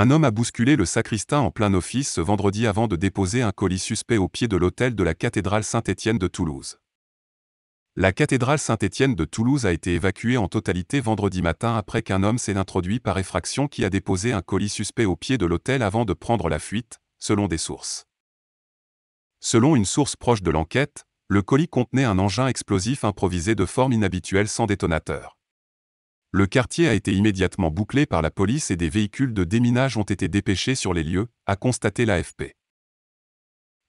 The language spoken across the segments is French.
Un homme a bousculé le sacristain en plein office ce vendredi avant de déposer un colis suspect au pied de l'autel de la cathédrale Saint-Étienne de Toulouse. La cathédrale Saint-Étienne de Toulouse a été évacuée en totalité vendredi matin après qu'un homme s'est introduit par effraction qui a déposé un colis suspect au pied de l'autel avant de prendre la fuite, selon des sources. Selon une source proche de l'enquête, le colis contenait un engin explosif improvisé de forme inhabituelle sans détonateur. Le quartier a été immédiatement bouclé par la police et des véhicules de déminage ont été dépêchés sur les lieux, a constaté l'AFP.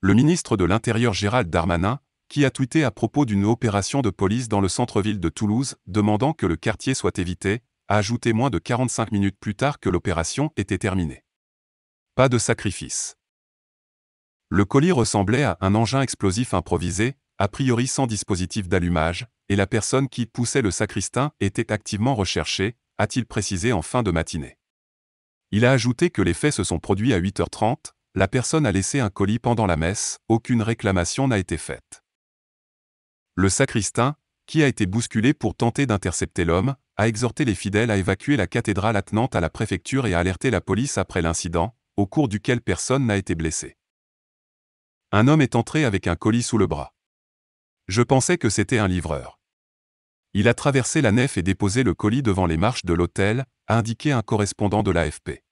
Le ministre de l'Intérieur Gérald Darmanin, qui a tweeté à propos d'une opération de police dans le centre-ville de Toulouse, demandant que le quartier soit évité, a ajouté moins de 45 minutes plus tard que l'opération était terminée. Pas de sacrifice. Le colis ressemblait à un engin explosif improvisé, a priori sans dispositif d'allumage, et la personne qui poussait le sacristain était activement recherchée, a-t-il précisé en fin de matinée. Il a ajouté que les faits se sont produits à 8h30, la personne a laissé un colis pendant la messe, aucune réclamation n'a été faite. Le sacristain, qui a été bousculé pour tenter d'intercepter l'homme, a exhorté les fidèles à évacuer la cathédrale attenante à la préfecture et à alerter la police après l'incident, au cours duquel personne n'a été blessé. Un homme est entré avec un colis sous le bras. Je pensais que c'était un livreur. Il a traversé la nef et déposé le colis devant les marches de l'autel, a indiqué un correspondant de l'AFP.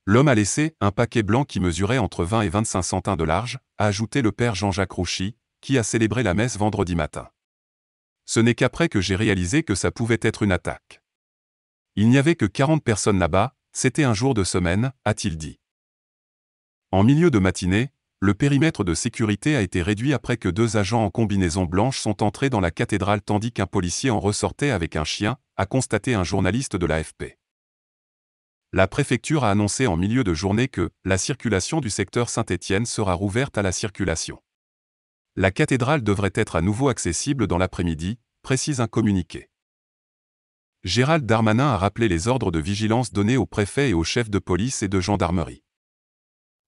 L'homme a laissé un paquet blanc qui mesurait entre 20 et 25 centimes de large, a ajouté le père Jean-Jacques Rouchy, qui a célébré la messe vendredi matin. Ce n'est qu'après que j'ai réalisé que ça pouvait être une attaque. Il n'y avait que 40 personnes là-bas, c'était un jour de semaine, a-t-il dit. En milieu de matinée, le périmètre de sécurité a été réduit après que 2 agents en combinaison blanche sont entrés dans la cathédrale tandis qu'un policier en ressortait avec un chien, a constaté un journaliste de l'AFP. La préfecture a annoncé en milieu de journée que la circulation du secteur Saint-Étienne sera rouverte à la circulation. La cathédrale devrait être à nouveau accessible dans l'après-midi, précise un communiqué. Gérald Darmanin a rappelé les ordres de vigilance donnés aux préfets et aux chefs de police et de gendarmerie.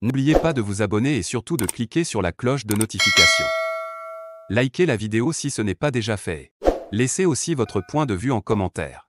N'oubliez pas de vous abonner et surtout de cliquer sur la cloche de notification. Likez la vidéo si ce n'est pas déjà fait. Laissez aussi votre point de vue en commentaire.